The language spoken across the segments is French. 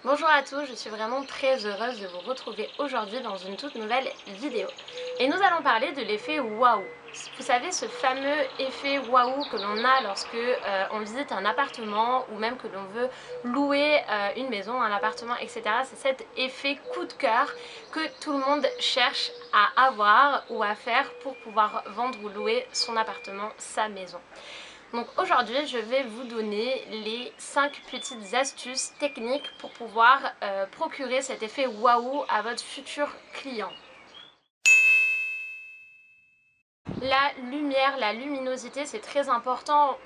Bonjour à tous, je suis vraiment très heureuse de vous retrouver aujourd'hui dans une toute nouvelle vidéo. Et nous allons parler de l'effet waouh. Vous savez, ce fameux effet waouh que l'on a lorsque on visite un appartement ou même que l'on veut louer une maison, un appartement, etc. C'est cet effet coup de cœur que tout le monde cherche à avoir ou à faire pour pouvoir vendre ou louer son appartement, sa maison. Donc aujourd'hui, je vais vous donner les 5 petites astuces techniques pour pouvoir procurer cet effet waouh à votre futur client. La lumière, la luminosité, c'est très important.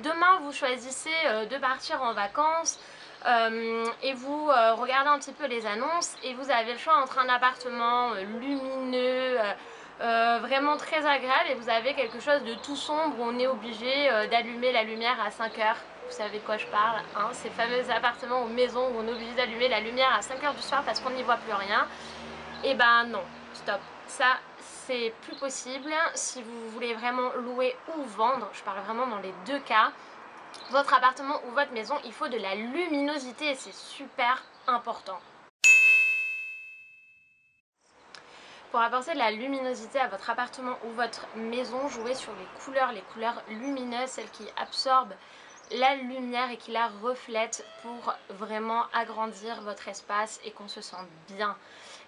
Demain, vous choisissez de partir en vacances et vous regardez un petit peu les annonces et vous avez le choix entre un appartement lumineux, vraiment très agréable, et vous avez quelque chose de tout sombre où on est obligé d'allumer la lumière à 5 heures. Vous savez de quoi je parle, hein, ces fameux appartements ou maisons où on est obligé d'allumer la lumière à 5 heures du soir parce qu'on n'y voit plus rien. Et ben non, stop. Ça, c'est plus possible. Si vous voulez vraiment louer ou vendre, je parle vraiment dans les deux cas, votre appartement ou votre maison, il faut de la luminosité, c'est super important. Pour apporter de la luminosité à votre appartement ou votre maison, jouez sur les couleurs lumineuses, celles qui absorbent la lumière et qui la reflètent pour vraiment agrandir votre espace et qu'on se sente bien.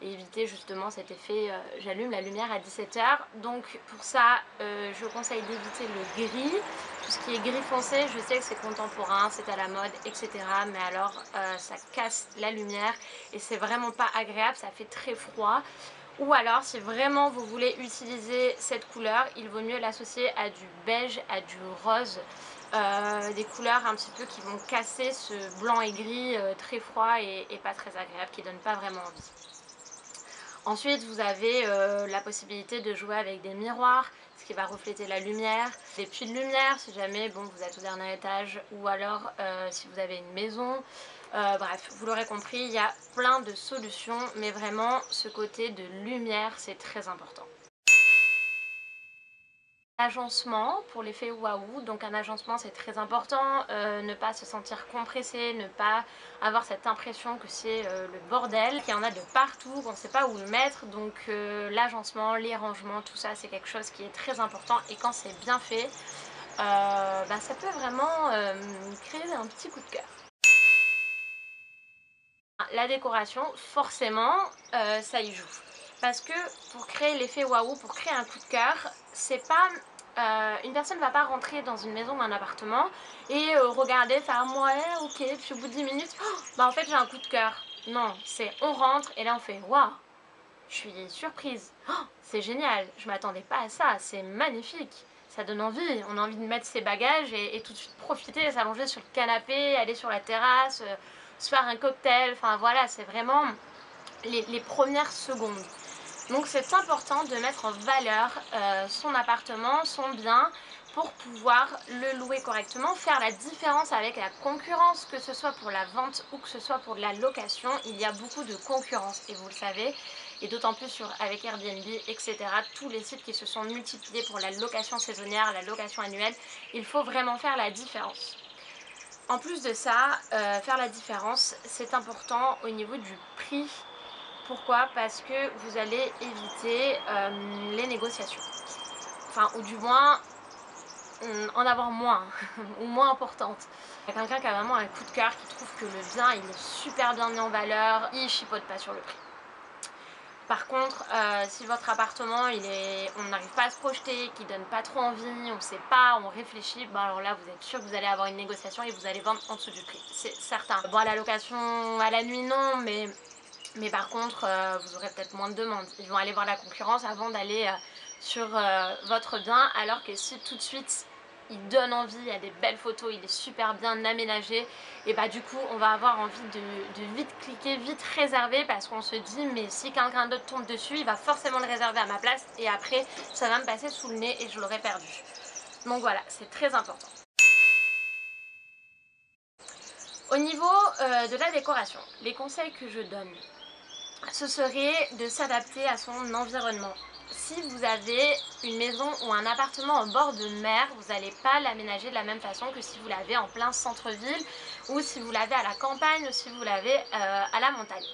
Et éviter justement cet effet j'allume la lumière à 17 h. Donc pour ça, je conseille d'éviter le gris. Tout ce qui est gris foncé, je sais que c'est contemporain, c'est à la mode, etc. Mais alors ça casse la lumière et c'est vraiment pas agréable, ça fait très froid. Ou alors, si vraiment vous voulez utiliser cette couleur, il vaut mieux l'associer à du beige, à du rose, des couleurs un petit peu qui vont casser ce blanc et gris très froid et pas très agréable, qui ne donne pas vraiment envie. Ensuite, vous avez la possibilité de jouer avec des miroirs, ce qui va refléter la lumière, des puits de lumière si jamais vous êtes au dernier étage, ou alors si vous avez une maison. Bref, vous l'aurez compris, il y a plein de solutions, mais vraiment ce côté de lumière, c'est très important. Agencement pour l'effet waouh, donc un agencement c'est très important, ne pas se sentir compressé, ne pas avoir cette impression que c'est le bordel, qu'il y en a de partout, qu'on ne sait pas où le mettre, donc l'agencement, les rangements, tout ça c'est quelque chose qui est très important, et quand c'est bien fait, ça peut vraiment créer un petit coup de cœur. La décoration, forcément, ça y joue. Parce que pour créer l'effet waouh, pour créer un coup de cœur, c'est pas... une personne ne va pas rentrer dans une maison ou un appartement et regarder, faire ouais, ok, puis au bout de 10 minutes, oh, en fait j'ai un coup de cœur. Non, c'est on rentre et là on fait waouh, je suis surprise, oh, c'est génial, je m'attendais pas à ça, c'est magnifique. Ça donne envie, on a envie de mettre ses bagages et tout de suite profiter, s'allonger sur le canapé, aller sur la terrasse, se faire un cocktail, enfin voilà, c'est vraiment les premières secondes. Donc c'est important de mettre en valeur son appartement, son bien, pour pouvoir le louer correctement, faire la différence avec la concurrence, que ce soit pour la vente ou que ce soit pour la location. Il y a beaucoup de concurrence et vous le savez, et d'autant plus avec Airbnb, etc. Tous les sites qui se sont multipliés pour la location saisonnière, la location annuelle, il faut vraiment faire la différence. En plus de ça, faire la différence, c'est important au niveau du prix. Pourquoi? Parce que vous allez éviter les négociations. Enfin, ou du moins, en avoir moins, ou moins importante. Il y a quelqu'un qui a vraiment un coup de cœur, qui trouve que le bien, il est super bien mis en valeur, il chipote pas sur le prix. Par contre, si votre appartement, on n'arrive pas à se projeter, qu'il donne pas trop envie, on ne sait pas, on réfléchit, alors là, vous êtes sûr que vous allez avoir une négociation et vous allez vendre en dessous du prix. C'est certain. Bon, à la location à la nuit, non, mais par contre, vous aurez peut-être moins de demandes. Ils vont aller voir la concurrence avant d'aller sur votre bien, alors que si tout de suite il donne envie, il y a des belles photos, il est super bien aménagé, et du coup on va avoir envie de vite cliquer, vite réserver, parce qu'on se dit mais si quelqu'un d'autre tombe dessus, il va forcément le réserver à ma place et après ça va me passer sous le nez et je l'aurai perdu. Donc voilà, c'est très important. Au niveau de la décoration, les conseils que je donne, ce serait de s'adapter à son environnement. si vous avez une maison ou un appartement en bord de mer, vous n'allez pas l'aménager de la même façon que si vous l'avez en plein centre-ville ou si vous l'avez à la campagne ou si vous l'avez à la montagne.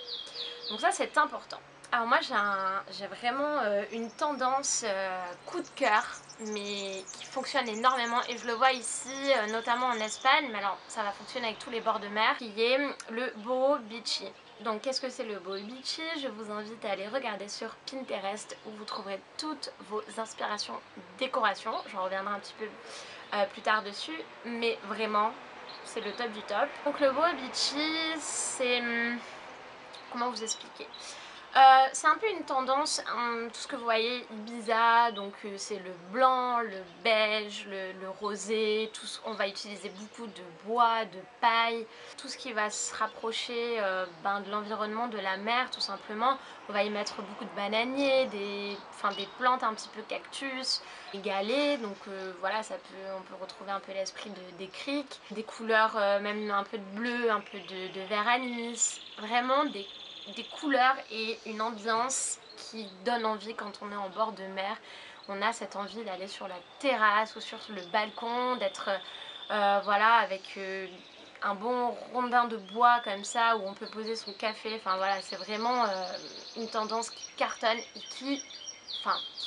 Donc ça c'est important. Alors moi j'ai vraiment une tendance coup de cœur, mais qui fonctionne énormément et je le vois ici notamment en Espagne, mais alors ça va fonctionner avec tous les bords de mer, qui est le boho beachy. Donc qu'est-ce que c'est le boho beachy? Je vous invite à aller regarder sur Pinterest où vous trouverez toutes vos inspirations décoration. J'en reviendrai un petit peu plus tard dessus, mais vraiment c'est le top du top. Donc le boho beachy c'est... comment vous expliquer? C'est un peu une tendance, tout ce que vous voyez Ibiza, donc c'est le blanc, le beige, le rosé, on va utiliser beaucoup de bois, de paille, tout ce qui va se rapprocher de l'environnement de la mer tout simplement. On va y mettre beaucoup de bananiers, des plantes un petit peu cactus, des galets, donc voilà, on peut retrouver un peu l'esprit des criques, des couleurs même un peu de bleu, un peu de vert anis, vraiment des couleurs et une ambiance qui donne envie quand on est en bord de mer. On a cette envie d'aller sur la terrasse ou sur le balcon, d'être voilà, avec un bon rondin de bois comme ça où on peut poser son café. Enfin voilà, c'est vraiment une tendance qui cartonne et qui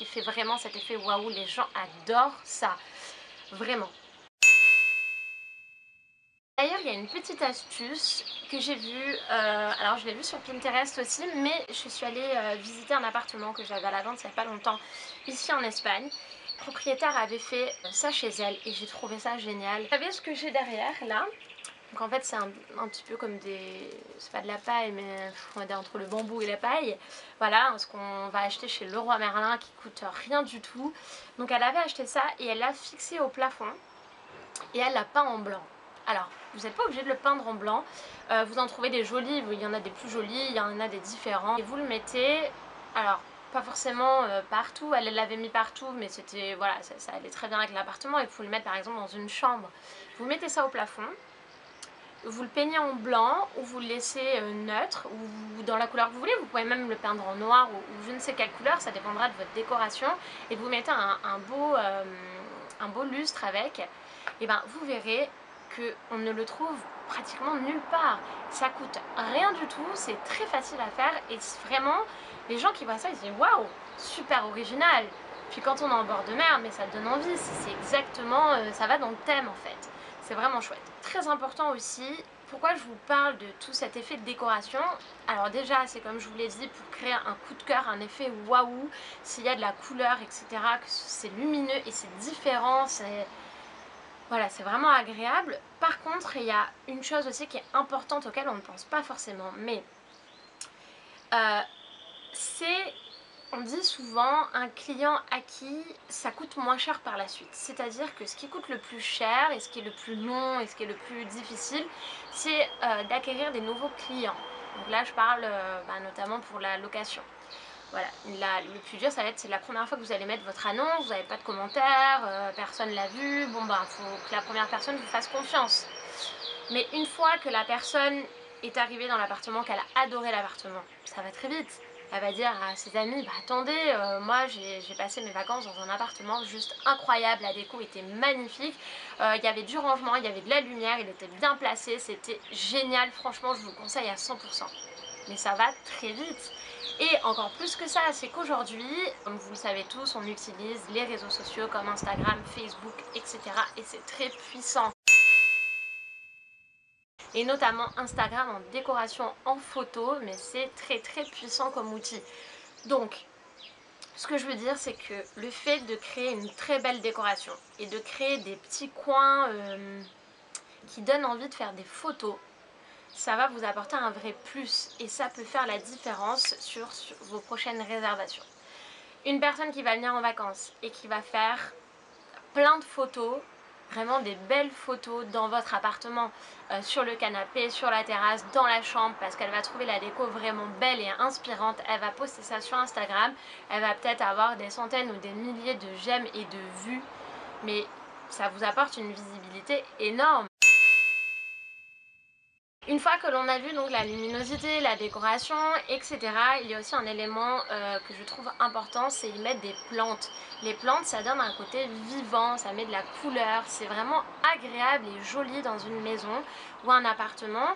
fait vraiment cet effet waouh. Les gens adorent ça, vraiment. D'ailleurs, il y a une petite astuce que j'ai vue, alors je l'ai vue sur Pinterest aussi, mais je suis allée visiter un appartement que j'avais à la vente il n'y a pas longtemps, ici en Espagne. Le propriétaire avait fait ça chez elle et j'ai trouvé ça génial. Vous savez ce que j'ai derrière là? Donc en fait c'est un petit peu comme des... c'est pas de la paille mais on va dire entre le bambou et la paille. Voilà, ce qu'on va acheter chez Leroy Merlin qui coûte rien du tout. Donc elle avait acheté ça et elle l'a fixé au plafond et elle l'a peint en blanc. Alors, vous n'êtes pas obligé de le peindre en blanc, vous en trouvez des jolis, il y en a des plus jolis, il y en a des différents. Et vous le mettez, alors pas forcément partout, elle l'avait mis partout, mais c'était, voilà, ça allait très bien avec l'appartement. Et vous le mettre par exemple dans une chambre. Vous mettez ça au plafond, vous le peignez en blanc ou vous le laissez neutre ou dans la couleur que vous voulez. Vous pouvez même le peindre en noir ou je ne sais quelle couleur, ça dépendra de votre décoration. Et vous mettez un beau lustre avec. Et ben vous verrez qu'on ne le trouve pratiquement nulle part. Ça coûte rien du tout, c'est très facile à faire et vraiment les gens qui voient ça ils se disent waouh, super original. Puis quand on est en bord de mer, mais ça donne envie, c'est exactement, ça va dans le thème en fait. C'est vraiment chouette. Très important aussi, pourquoi je vous parle de tout cet effet de décoration? Alors déjà, c'est comme je vous l'ai dit, pour créer un coup de cœur, un effet waouh, s'il y a de la couleur, etc., que c'est lumineux et c'est différent, voilà, c'est vraiment agréable. Par contre, il y a une chose aussi qui est importante auquel on ne pense pas forcément, mais c'est... On dit souvent un client acquis, ça coûte moins cher par la suite. C'est-à-dire que ce qui coûte le plus cher et ce qui est le plus long et ce qui est le plus difficile, c'est d'acquérir des nouveaux clients. Donc là, je parle notamment pour la location. Voilà, le plus dur, ça va être, c'est la première fois que vous allez mettre votre annonce, vous n'avez pas de commentaires, personne l'a vu. Bon, faut que la première personne vous fasse confiance. Mais une fois que la personne est arrivée dans l'appartement, qu'elle a adoré l'appartement, ça va très vite. Elle va dire à ses amis, bah attendez, moi j'ai passé mes vacances dans un appartement juste incroyable, la déco était magnifique, il y avait du rangement, il y avait de la lumière, il était bien placé, c'était génial, franchement je vous conseille à 100%. Mais ça va très vite. Et encore plus que ça, c'est qu'aujourd'hui, comme vous le savez tous, on utilise les réseaux sociaux comme Instagram, Facebook, etc. Et c'est très puissant. Et notamment Instagram en décoration en photo, mais c'est très très puissant comme outil. Donc, ce que je veux dire, c'est que le fait de créer une très belle décoration et de créer des petits coins qui donnent envie de faire des photos, ça va vous apporter un vrai plus et ça peut faire la différence sur vos prochaines réservations. Une personne qui va venir en vacances et qui va faire plein de photos, vraiment des belles photos dans votre appartement, sur le canapé, sur la terrasse, dans la chambre, parce qu'elle va trouver la déco vraiment belle et inspirante. Elle va poster ça sur Instagram, elle va peut-être avoir des centaines ou des milliers de j'aime et de vues, mais ça vous apporte une visibilité énorme. Une fois que l'on a vu donc la luminosité, la décoration, etc., il y a aussi un élément que je trouve important, c'est y mettre des plantes. Les plantes, ça donne un côté vivant, ça met de la couleur, c'est vraiment agréable et joli dans une maison ou un appartement.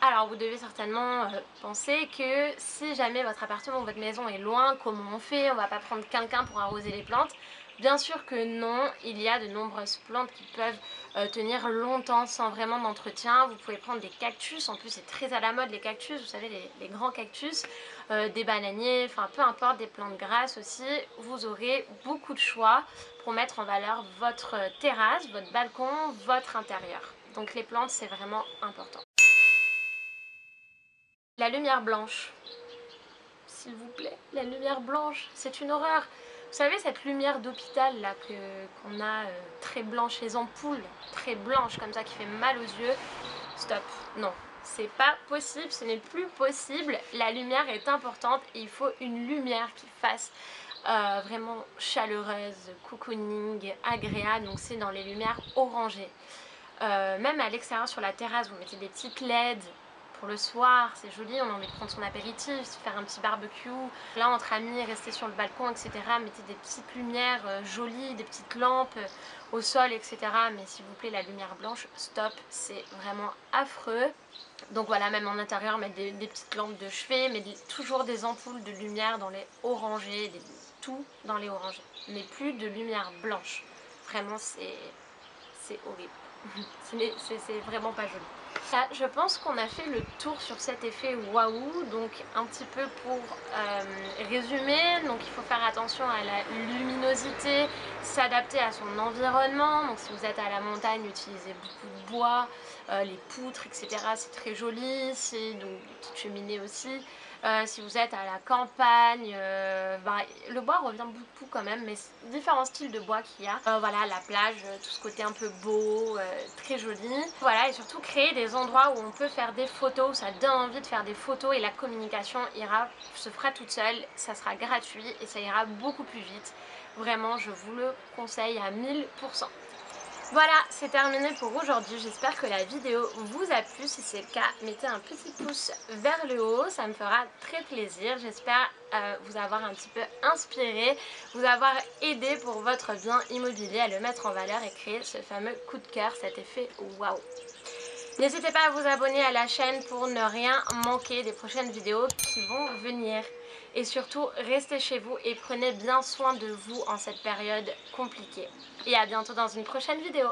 Alors vous devez certainement penser que si jamais votre appartement ou votre maison est loin, comment on fait? On va pas prendre quelqu'un pour arroser les plantes. Bien sûr que non, il y a de nombreuses plantes qui peuvent tenir longtemps sans vraiment d'entretien. Vous pouvez prendre des cactus, en plus c'est très à la mode les cactus, vous savez les grands cactus, des bananiers, enfin peu importe, des plantes grasses aussi. Vous aurez beaucoup de choix pour mettre en valeur votre terrasse, votre balcon, votre intérieur. Donc les plantes c'est vraiment important. La lumière blanche, s'il vous plaît, la lumière blanche, c'est une horreur. Vous savez cette lumière d'hôpital là qu'on a très blanche, les ampoules très blanches comme ça qui fait mal aux yeux, stop, non. C'est pas possible, ce n'est plus possible, la lumière est importante et il faut une lumière qui fasse vraiment chaleureuse, cocooning, agréable, donc c'est dans les lumières orangées. Même à l'extérieur sur la terrasse, vous mettez des petites LED pour le soir, c'est joli, on a envie de prendre son apéritif, faire un petit barbecue. Là entre amis, rester sur le balcon, etc. Mettez des petites lumières jolies, des petites lampes au sol, etc. Mais s'il vous plaît, la lumière blanche, stop, c'est vraiment affreux. Donc voilà, même en intérieur, mettre des petites lampes de chevet, mais toujours des ampoules de lumière dans les orangés, tout dans les orangés. Mais plus de lumière blanche. Vraiment, c'est horrible. C'est vraiment pas joli. Là, je pense qu'on a fait le tour sur cet effet waouh, donc un petit peu pour résumer, donc il faut faire attention à la luminosité, s'adapter à son environnement, donc si vous êtes à la montagne, utilisez beaucoup de bois, les poutres, etc. c'est très joli, c'est donc des petites cheminées aussi. Si vous êtes à la campagne, le bois revient beaucoup quand même, mais différents styles de bois qu'il y a. Voilà, la plage, tout ce côté un peu beau, très joli. Voilà, et surtout créer des endroits où on peut faire des photos, où ça donne envie de faire des photos et la communication se fera toute seule, ça sera gratuit et ça ira beaucoup plus vite. Vraiment, je vous le conseille à 1000%. Voilà, c'est terminé pour aujourd'hui. J'espère que la vidéo vous a plu. Si c'est le cas, mettez un petit pouce vers le haut, ça me fera très plaisir. J'espère vous avoir un petit peu inspiré, vous avoir aidé pour votre bien immobilier à le mettre en valeur et créer ce fameux coup de cœur, cet effet waouh. N'hésitez pas à vous abonner à la chaîne pour ne rien manquer des prochaines vidéos qui vont venir. Et surtout, restez chez vous et prenez bien soin de vous en cette période compliquée. Et à bientôt dans une prochaine vidéo.